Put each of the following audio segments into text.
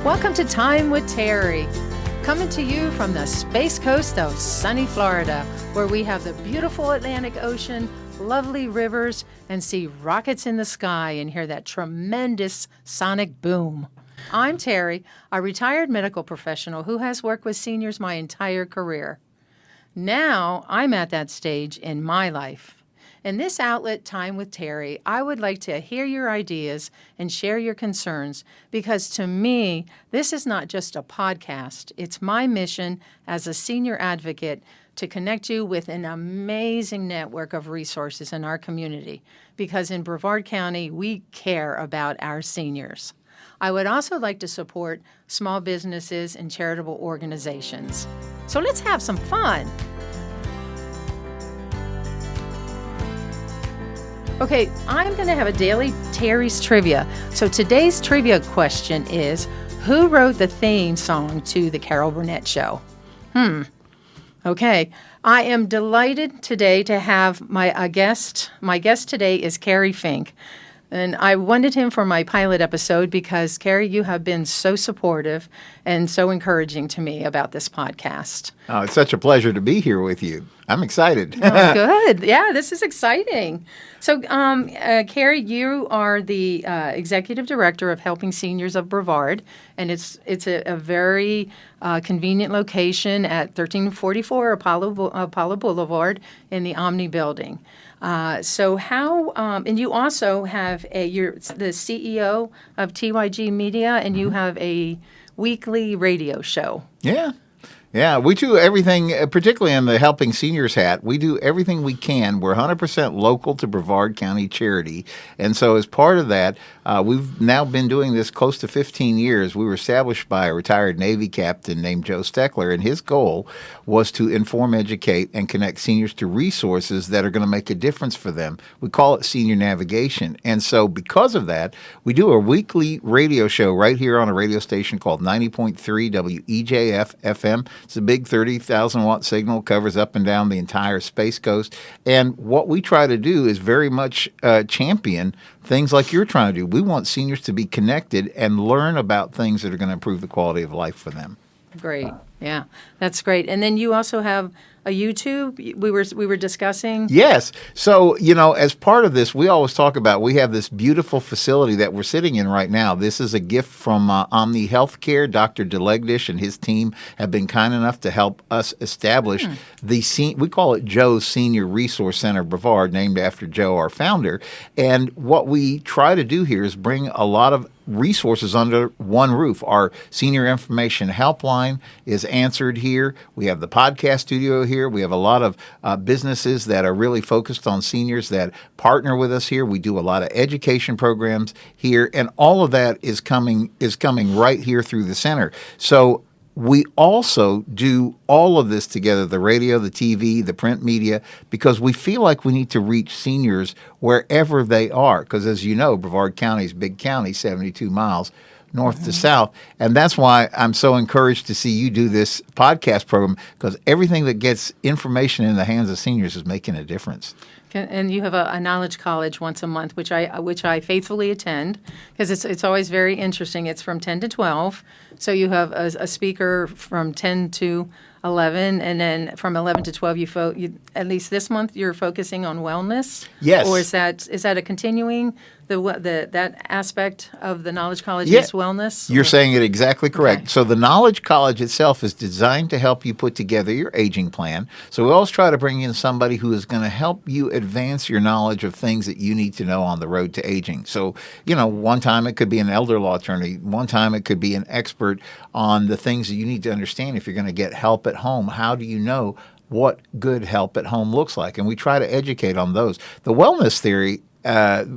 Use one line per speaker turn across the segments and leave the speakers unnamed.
Welcome to Time with Terri, coming to you from the Space Coast of sunny Florida, where we have the beautiful Atlantic Ocean, lovely rivers, and see rockets in the sky and hear that tremendous sonic boom. I'm Terri, a retired medical professional who has worked with seniors my entire career. Now I'm at that stage in my life. In this outlet, Time with Terri, I would like to hear your ideas and share your concerns because to me, this is not just a podcast. It's my mission as a senior advocate to connect you with an amazing network of resources in our community because in Brevard County, we care about our seniors. I would also like to support small businesses and charitable organizations. So let's have some fun. Okay, I'm going to have a daily Terri's Trivia. So today's trivia question is, who wrote the theme song to the Carol Burnett Show? Okay, I am delighted today to have my guest. My guest today is Kerry Fink. And I wanted him for my pilot episode because, Kerry, you have been so supportive and so encouraging to me about this podcast.
Oh, it's such a pleasure to be here with you. I'm excited.
Oh, good. Yeah, this is exciting. So, Kerry, you are the Executive Director of Helping Seniors of Brevard, and it's a very convenient location at 1344 Apollo Boulevard in the Omni Building. So how, and you also have you're the CEO of TYG Media, and you have a weekly radio show.
Yeah, we do everything, particularly in the Helping Seniors hat. We do everything we can. We're 100% local to Brevard County charity. And so as part of that, we've now been doing this close to 15 years. We were established by a retired Navy captain named Joe Steckler, and his goal was to inform, educate, and connect seniors to resources that are going to make a difference for them. We call it senior navigation. And so because of that, we do a weekly radio show right here on a radio station called 90.3 WEJF FM. It's a big 30,000-watt signal, covers up and down the entire Space Coast. And what we try to do is very much champion things like you're trying to do. We want seniors to be connected and learn about things that are going to improve the quality of life for them.
Great. Yeah, that's great. And then you also have a YouTube we were discussing.
Yes. So, as part of this, we always talk about we have this beautiful facility that we're sitting in right now. This is a gift from Omni Healthcare. Dr. DeLegdish and his team have been kind enough to help us establish we call it Joe's Senior Resource Center Brevard, named after Joe, our founder. And what we try to do here is bring a lot of resources under one roof. Our senior information helpline is answered here. We have the podcast studio here. We have a lot of businesses that are really focused on seniors that partner with us here. We do a lot of education programs here, and all of that is coming right here through the center. So we also do all of this together, the radio, the TV, the print media, because we feel like we need to reach seniors wherever they are. Because as you know, Brevard County is a big county, 72 miles north to south. And that's why I'm so encouraged to see you do this podcast program, because everything that gets information in the hands of seniors is making a difference.
And you have a knowledge college once a month, which I faithfully attend because it's always very interesting. It's from 10 to 12, so you have a speaker from 10 to 11, and then from 11 to 12, you at least this month you're focusing on wellness.
Yes.
Or is that a continuing that aspect of the Knowledge College is wellness?
You're saying it exactly correct.
Okay.
So the Knowledge College itself is designed to help you put together your aging plan. So we always try to bring in somebody who is going to help you advance your knowledge of things that you need to know on the road to aging. So, one time it could be an elder law attorney. One time it could be an expert on the things that you need to understand if you're going to get help at home. How do you know what good help at home looks like? And we try to educate on those. The wellness theory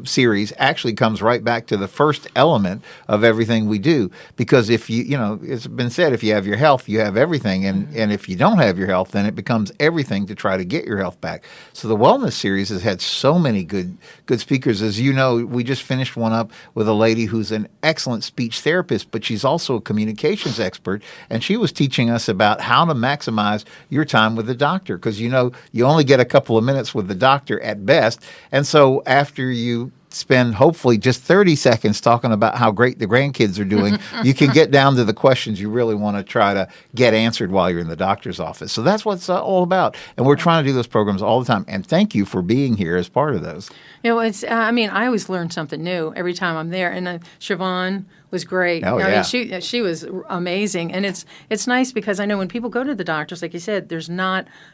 series actually comes right back to the first element of everything we do. Because if it's been said, if you have your health, you have everything. And if you don't have your health, then it becomes everything to try to get your health back. So the wellness series has had so many good speakers. As you know, we just finished one up with a lady who's an excellent speech therapist, but she's also a communications expert. And she was teaching us about how to maximize your time with the doctor. Because you only get a couple of minutes with the doctor at best. And so after you spend hopefully just 30 seconds talking about how great the grandkids are doing, you can get down to the questions you really want to try to get answered while you're in the doctor's office. So that's what it's all about. And we're trying to do those programs all the time. And thank you for being here as part of those.
It's, I mean, I always learn something new every time I'm there. And Siobhan was great.
Oh,
I
yeah.
mean, she was amazing. And it's nice because I know when people go to the doctors, like you said,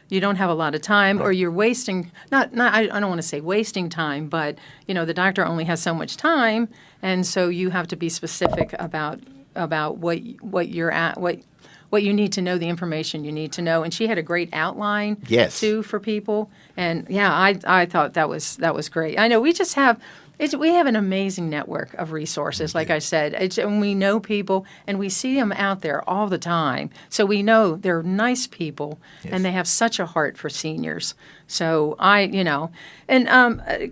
you don't have a lot of time, or you're wasting, I don't want to say wasting time, but, the doctor only has so much time. And so you have to be specific about what you're at, what you need to know, the information you need to know. And she had a great outline,
yes,
too, for people. And yeah, I thought that was great. I know we just have an amazing network of resources. Like I said, and we know people, and we see them out there all the time. So we know they're nice people,
yes,
and they have such a heart for seniors. So the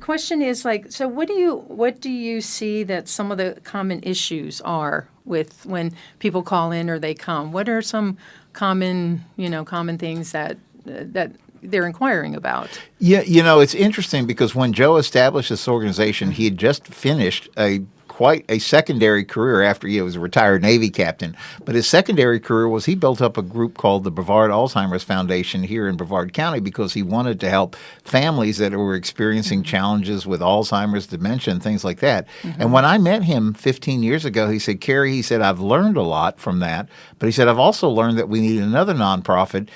question is so what do you see that some of the common issues are with when people call in or they come? What are some common things that they're inquiring about?
Yeah, it's interesting because when Joe established this organization, he had just finished quite a secondary career after he was a retired Navy captain. But his secondary career was he built up a group called the Brevard Alzheimer's Foundation here in Brevard County because he wanted to help families that were experiencing challenges with Alzheimer's, dementia, and things like that. Mm-hmm. And when I met him 15 years ago, he said, Kerry, he said, I've learned a lot from that. But he said, I've also learned that we need another nonprofit,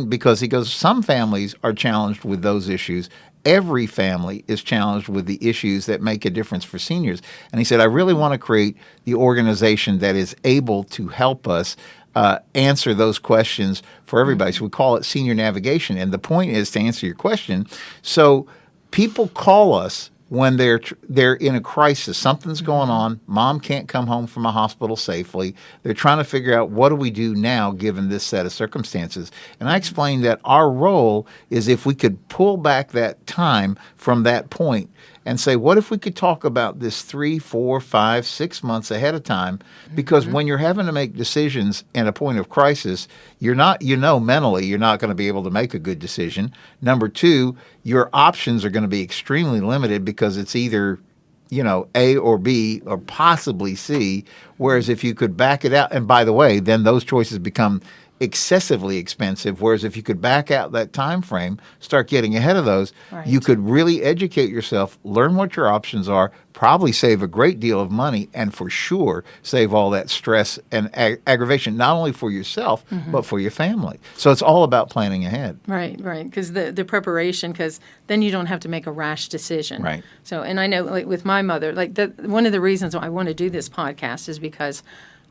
because he goes, some families are challenged with those issues. Every family is challenged with the issues that make a difference for seniors. And he said, I really want to create the organization that is able to help us answer those questions for everybody. So we call it senior navigation. And the point is, to answer your question, so people call us when they're in a crisis. Something's going on. Mom can't come home from a hospital safely. They're trying to figure out, what do we do now given this set of circumstances? And I explained that our role is, if we could pull back that time from that point and say, what if we could talk about this 3, 4, 5, 6 months ahead of time? Because when you're having to make decisions in a point of crisis, you're not, mentally, you're not going to be able to make a good decision. Number two, your options are going to be extremely limited because it's either, A or B or possibly C. Whereas if you could back it out, and by the way, then those choices become excessively expensive, whereas if you could back out that time frame, start getting ahead of those, right, you could really educate yourself, learn what your options are, probably save a great deal of money, and for sure save all that stress and aggravation, not only for yourself, but for your family. So it's all about planning ahead.
Right, because the preparation, because then you don't have to make a rash decision.
Right.
So, and I know, with my mother, one of the reasons I want to do this podcast is because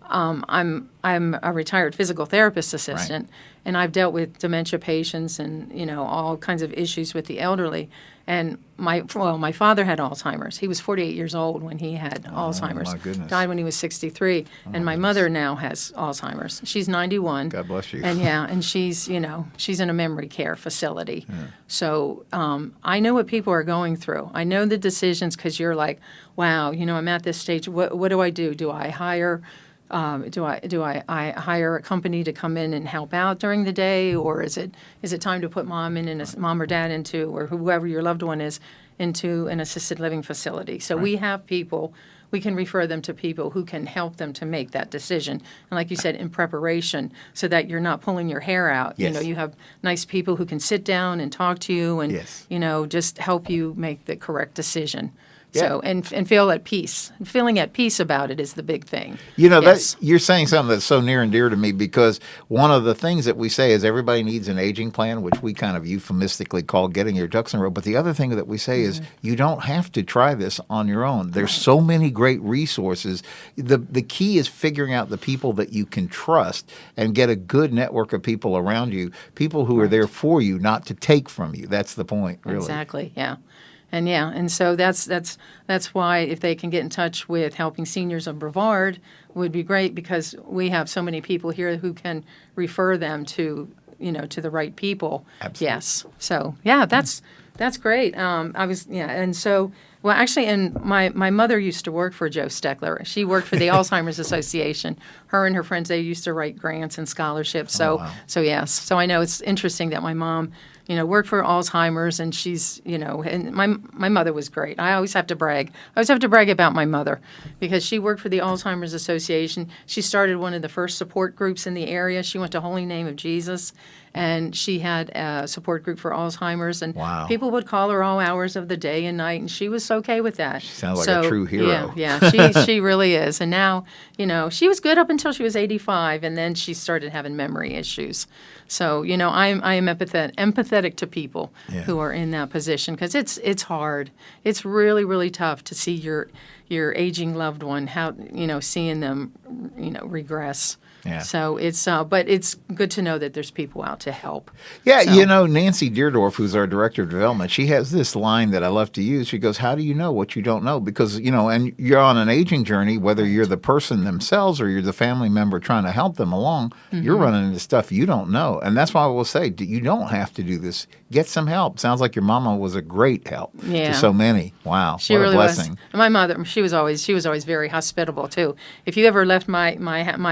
I'm a retired physical therapist assistant, right, and I've dealt with dementia patients and all kinds of issues with the elderly. And my father had Alzheimer's. He was 48 years old when he had Alzheimer's.
My goodness.
Died when he was 63. And my mother now has Alzheimer's. She's 91.
God bless you.
And she's she's in a memory care facility. Yeah. So I know what people are going through. I know the decisions, because you're like, wow, I'm at this stage. What do I do? Do I hire? Do I hire a company to come in and help out during the day, or is it time to put mom or dad into, or whoever your loved one is, into an assisted living facility? So right, we have people. We can refer them to people who can help them to make that decision. And like you said, in preparation, so that you're not pulling your hair out.
Yes.
You have nice people who can sit down and talk to you and,
yes,
just help you make the correct decision.
Yeah.
So and feel at peace. Feeling at peace about it is the big thing.
Yes. You're saying something that's so near and dear to me, because one of the things that we say is everybody needs an aging plan, which we kind of euphemistically call getting your ducks in a row. But the other thing that we say is you don't have to try this on your own. There's so many great resources. The key is figuring out the people that you can trust and get a good network of people around you, people who are there for you, not to take from you. That's the point, really.
Exactly, yeah. And so that's why if they can get in touch with Helping Seniors of Brevard would be great, because we have so many people here who can refer them to the right people.
Absolutely.
Yes. So that's great. And so actually, and my mother used to work for Joe Steckler. She worked for the Alzheimer's Association. Her and her friends, they used to write grants and scholarships. So
wow.
So yes. So I know it's interesting that my mom worked for Alzheimer's, and she's, and my mother was great. I always have to brag. I always have to brag about my mother because she worked for the Alzheimer's Association. She started one of the first support groups in the area. She went to Holy Name of Jesus, and she had a support group for Alzheimer's, and
Wow.
people would call her all hours of the day and night, and she was okay with that.
She sounds like a true hero.
Yeah, she really is. And now, she was good up until she was 85, and then she started having memory issues. So, I am empathetic to people who are in that position because it's hard. It's really, really tough to see your aging loved one, how, seeing them, regress.
Yeah.
So it's, but it's good to know that there's people out to help.
Yeah,
So-
Nancy Deerdorf, who's our director of development, she has this line that I love to use. She goes, "How do you know what you don't know?" Because, and you're on an aging journey, whether you're the person themselves or you're the family member trying to help them along, you're running into stuff you don't know. And that's why I will say, you don't have to do this. Get some help. Sounds like your mama was a great help to so many. Wow,
she
what
really
a blessing.
was. And my mother, she was always very hospitable too. If you ever left my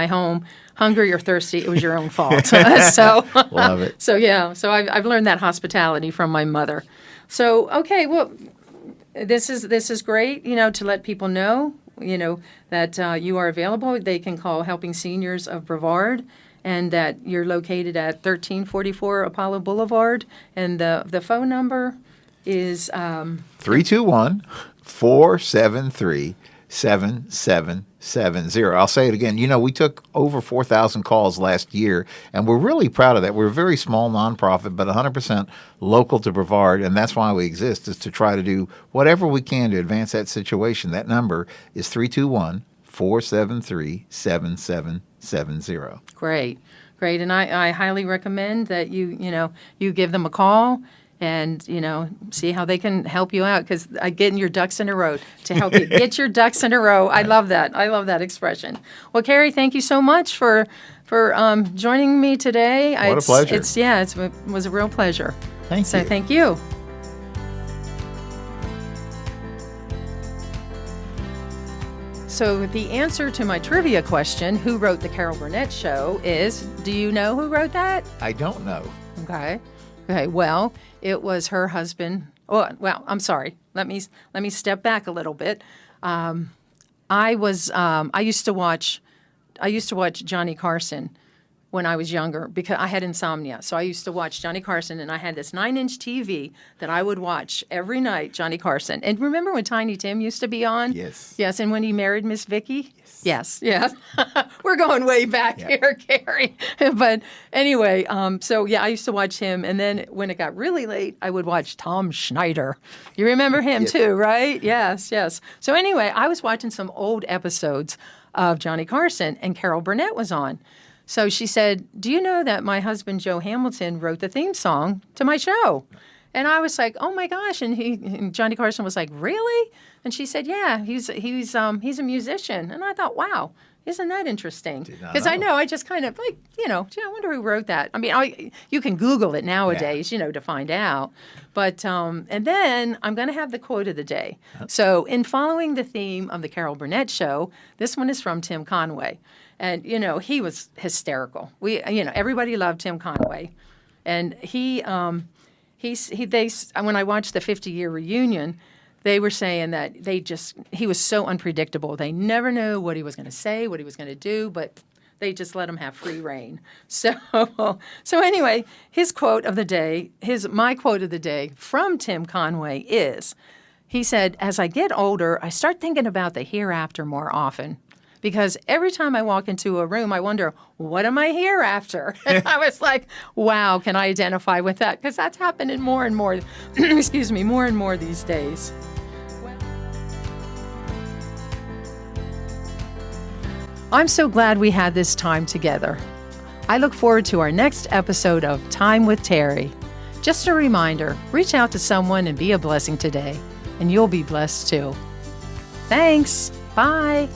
home hungry or thirsty, it was your own fault. So
Love it.
So I've learned that hospitality from my mother. So okay, well, this is great. To let people know, that you are available. They can call Helping Seniors of Brevard, and that you're located at 1344 Apollo Boulevard, and the phone number is
321-473-7770. I'll say it again. We took over 4,000 calls last year, and we're really proud of that. We're a very small nonprofit, but 100% local to Brevard, and that's why we exist, is to try to do whatever we can to advance that situation. That number is 321-473-7770.
Great. And I highly recommend that you give them a call and, see how they can help you out, because getting your ducks in a row to help you get your ducks in a row. I love that. I love that expression. Well, Kerry, thank you so much for joining me today.
What a pleasure.
It was a real pleasure.
Thank you.
So thank you. So the answer to my trivia question, who wrote the Carol Burnett Show, is, do you know who wrote that?
I don't know.
Okay. Well, it was her husband. Well, I'm sorry. Let me step back a little bit. I used to watch Johnny Carson when I was younger because I had insomnia. So I used to watch Johnny Carson, and I had this 9-inch TV that I would watch every night, Johnny Carson. And remember when Tiny Tim used to be on?
Yes.
Yes, and when he married Miss Vicky? Yes. We're going way back here, Kerry. But anyway, I used to watch him. And then when it got really late, I would watch Tom Schneider. You remember him too, right? Yes. So anyway, I was watching some old episodes of Johnny Carson, and Carol Burnett was on. So she said, do you know that my husband, Joe Hamilton, wrote the theme song to my show? And I was like, oh my gosh. And Johnny Carson was like, really? And she said, yeah, he's a musician. And I thought, wow, isn't that interesting? Because I just kind of like, I wonder who wrote that. I mean, you can Google it nowadays, to find out. But, and then I'm going to have the quote of the day. So in following the theme of the Carol Burnett Show, this one is from Tim Conway. And, he was hysterical. Everybody loved Tim Conway. And when I watched the 50-year reunion, they were saying that he was so unpredictable. They never knew what he was going to say, what he was going to do, but they just let him have free reign. So anyway, my quote of the day from Tim Conway is, he said, as I get older, I start thinking about the hereafter more often. Because every time I walk into a room, I wonder, what am I here after? And I was like, wow, can I identify with that? Because that's happening more and more, more and more these days. I'm so glad we had this time together. I look forward to our next episode of Time with Terri. Just a reminder, reach out to someone and be a blessing today, and you'll be blessed too. Thanks. Bye.